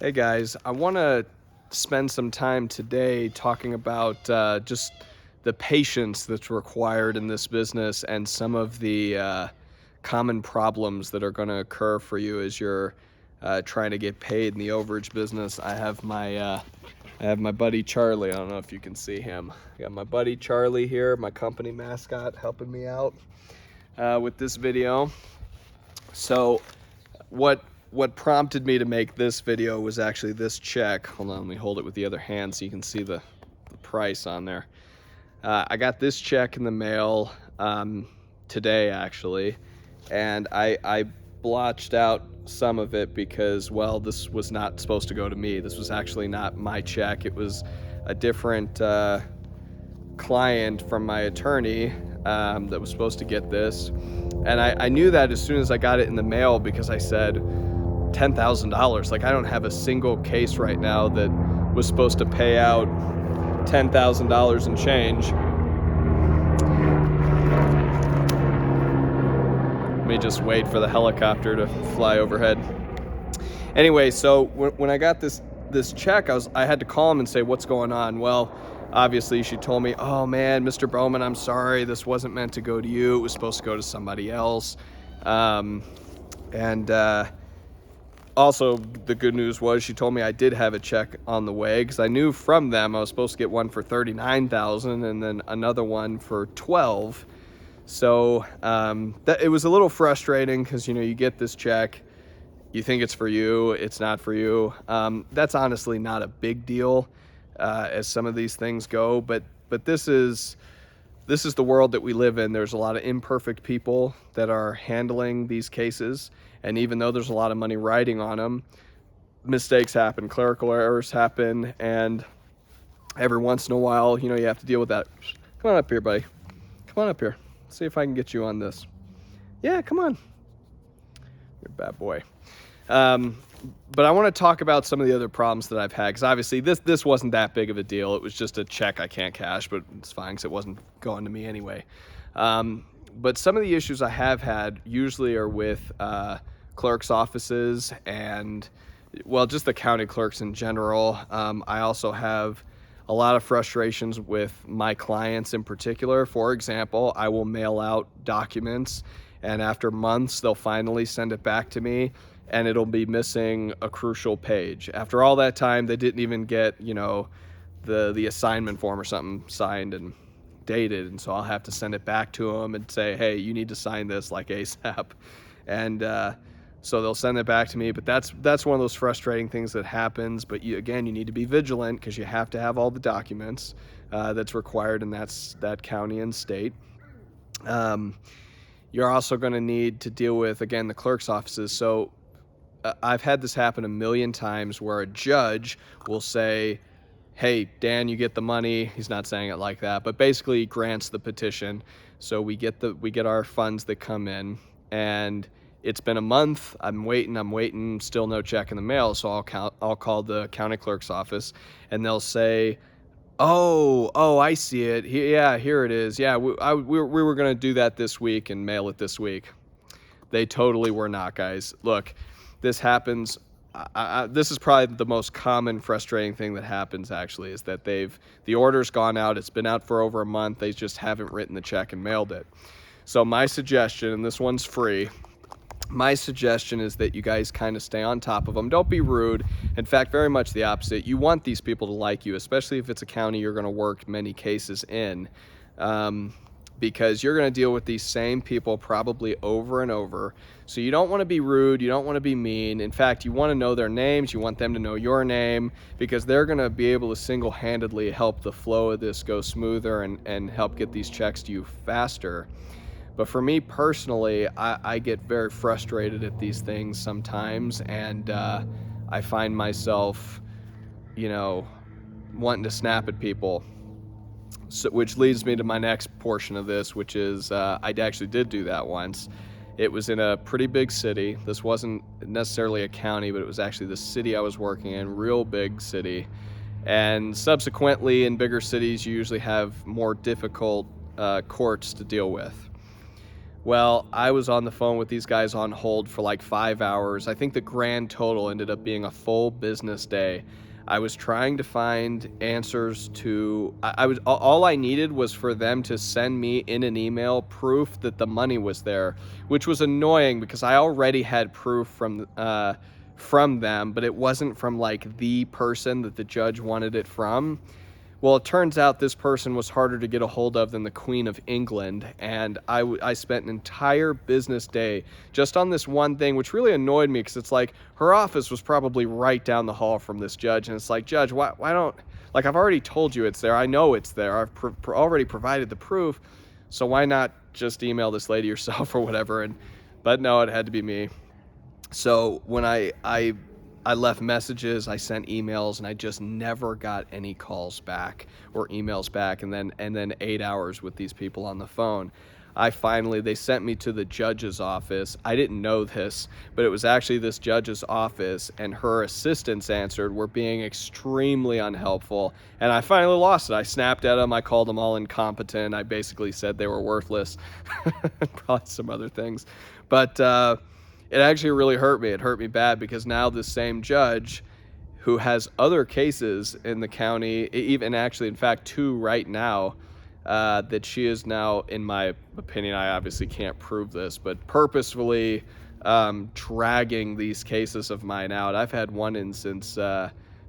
Hey guys, I want to spend some time today talking about just the patience that's required in this business and some of the common problems that are going to occur for you as you're trying to get paid in the overage business. I have my buddy Charlie. I don't know if you can see him. I got my buddy Charlie here, my company mascot, helping me out with this video. So what prompted me to make this video was actually this check. Hold on, let me hold it with the other hand so you can see the price on there. I got this check in the mail today actually, and I blotched out some of it because, well, this was not supposed to go to me. This was actually not my check. It was a different client from my attorney that was supposed to get this. And I knew that as soon as I got it in the mail because I said $10,000. Like, I don't have a single case right now that was supposed to pay out $10,000 and change. Let me just wait for the helicopter to fly overhead. Anyway, so when I got this check, I had to call him and say, what's going on? Well, obviously she told me, oh man, Mr. Bowman, I'm sorry, this wasn't meant to go to you. It was supposed to go to somebody else. Also, the good news was she told me I did have a check on the way, because I knew from them I was supposed to get one for $39,000 and then another one for $12,000. So it was a little frustrating because, you know, you get this check, you think it's for you, it's not for you. That's honestly not a big deal as some of these things go, but this is the world that we live in. There's a lot of imperfect people that are handling these cases, and even though there's a lot of money riding on them, mistakes happen, clerical errors happen, and every once in a while, you know, you have to deal with that. Come on up here, buddy. Come on up here. Let's see if I can get you on this. Yeah, come on. You're a bad boy. But I want to talk about some of the other problems that I've had, because obviously this wasn't that big of a deal. It was just a check I can't cash, but it's fine because it wasn't going to me anyway. But some of the issues I have had usually are with clerks' offices and, well, just the county clerks in general. I also have a lot of frustrations with my clients in particular. For example, I will mail out documents, and after months, they'll finally send it back to me, and it'll be missing a crucial page. After all that time, they didn't even get, you know, the assignment form or something signed and dated, and so I'll have to send it back to them and say, hey, you need to sign this like ASAP. And so they'll send it back to me, but that's one of those frustrating things that happens. But you need to be vigilant, because you have to have all the documents that's required, and that's that county and state. You're also going to need to deal with, again, the clerk's offices. So I've had this happen a million times where a judge will say, hey, Dan, you get the money. He's not saying it like that, but basically grants the petition. So we get our funds that come in, and it's been a month. I'm waiting, still no check in the mail. So I'll call the county clerk's office, and they'll say, oh, I see it. Yeah, here it is. Yeah, we were going to do that this week and mail it this week. They totally were not, guys. Look, this happens. This is probably the most common frustrating thing that happens, actually, is that the order's gone out. It's been out for over a month. They just haven't written the check and mailed it. So my suggestion, and this one's free, my suggestion is that you guys kind of stay on top of them. Don't be rude. In fact, very much the opposite. You want these people to like you, especially if it's a county you're going to work many cases in, because you're going to deal with these same people probably over and over. So you don't want to be rude. You don't want to be mean. In fact, you want to know their names. You want them to know your name, because they're going to be able to single-handedly help the flow of this go smoother and help get these checks to you faster. But for me personally, I get very frustrated at these things sometimes, and I find myself, you know, wanting to snap at people. So, which leads me to my next portion of this, which is I actually did do that once. It was in a pretty big city. This wasn't necessarily a county, but it was actually the city I was working in, real big city. And subsequently, in bigger cities, you usually have more difficult courts to deal with. Well, I was on the phone with these guys on hold for like 5 hours. I think the grand total ended up being a full business day. I was trying to find answers to, I was, all I needed was for them to send me in an email proof that the money was there, which was annoying because I already had proof from them, but it wasn't from like the person that the judge wanted it from. Well, it turns out this person was harder to get a hold of than the Queen of England, and I spent an entire business day just on this one thing, which really annoyed me because it's like her office was probably right down the hall from this judge, and it's like, Judge, why don't, like, I've already told you it's there. I know it's there. I've already provided the proof, so why not just email this lady yourself or whatever? But no, it had to be me. So when I left messages, I sent emails, and I just never got any calls back or emails back. And then 8 hours with these people on the phone. They sent me to the judge's office. I didn't know this, but it was actually this judge's office, and her assistants answered, were being extremely unhelpful. And I finally lost it. I snapped at them. I called them all incompetent. I basically said they were worthless, probably some other things. But it actually really hurt me. It hurt me bad because now this same judge, who has other cases in the county, even actually, in fact, 2 right now, that she is now, in my opinion, I obviously can't prove this, but purposefully dragging these cases of mine out. I've had one in since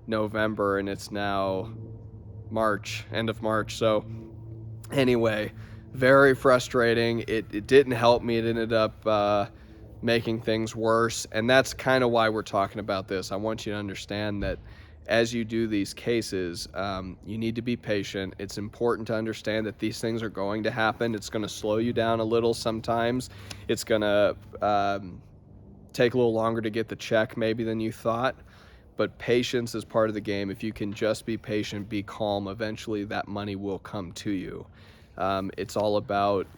November, and it's now March, end of March. So anyway, very frustrating. It didn't help me. It ended up making things worse, and that's kind of why we're talking about this. I want you to understand that as you do these cases, you need to be patient. It's important to understand that these things are going to happen. It's going to slow you down a little sometimes. It's going to take a little longer to get the check maybe than you thought, but patience is part of the game. If you can just be patient, be calm, eventually that money will come to you. It's all about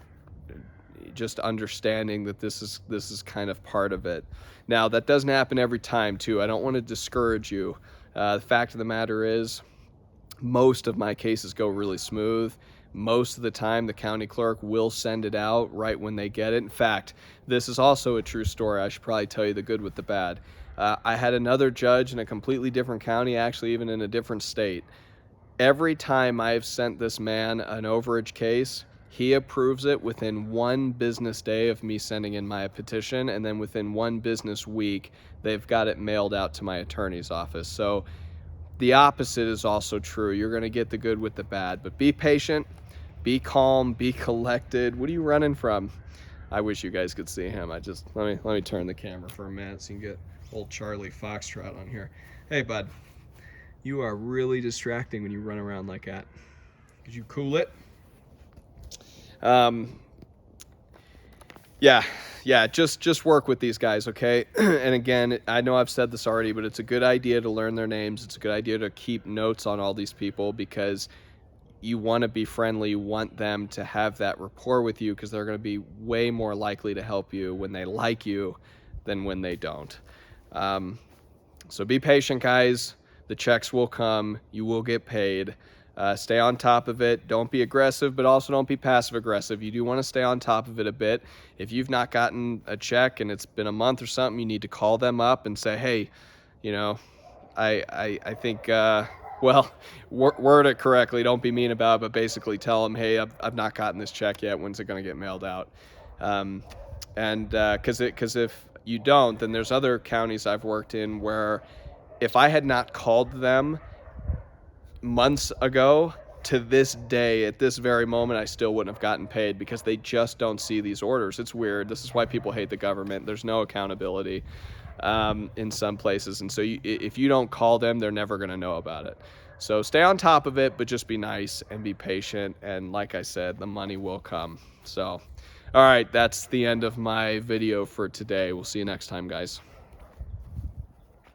just understanding that this is kind of part of it. Now, that doesn't happen every time too. I don't want to discourage you. The fact of the matter is, most of my cases go really smooth. Most of the time, the county clerk will send it out right when they get it. In fact, this is also a true story. I should probably tell you the good with the bad. I had another judge in a completely different county, actually even in a different state. Every time I've sent this man an overage case, he approves it within 1 business day of me sending in my petition, and then within 1 business week, they've got it mailed out to my attorney's office. So the opposite is also true. You're going to get the good with the bad, but be patient, be calm, be collected. What are you running from? I wish you guys could see him. Let me turn the camera for a minute so you can get old Charlie Foxtrot on here. Hey, bud, you are really distracting when you run around like that. Could you cool it? Yeah, just work with these guys, okay? And again, I know I've said this already, but it's a good idea to learn their names. It's a good idea to keep notes on all these people because you want to be friendly. You want them to have that rapport with you because they're going to be way more likely to help you when they like you than when they don't. So be patient, guys. The checks will come. You will get paid. Stay on top of it. Don't be aggressive, but also don't be passive aggressive. You do want to stay on top of it a bit. If you've not gotten a check and it's been a month or something, you need to call them up and say, hey, I think, word it correctly. Don't be mean about it, but basically tell them, hey, I've not gotten this check yet. When's it going to get mailed out? Because if you don't, then there's other counties I've worked in where if I had not called them months ago, to this day, at this very moment, I still wouldn't have gotten paid because they just don't see these orders. It's weird. This is why people hate the government. There's no accountability in some places. And so if you don't call them, they're never going to know about it. So stay on top of it, but just be nice and be patient. And like I said, the money will come. So, all right, that's the end of my video for today. We'll see you next time, guys.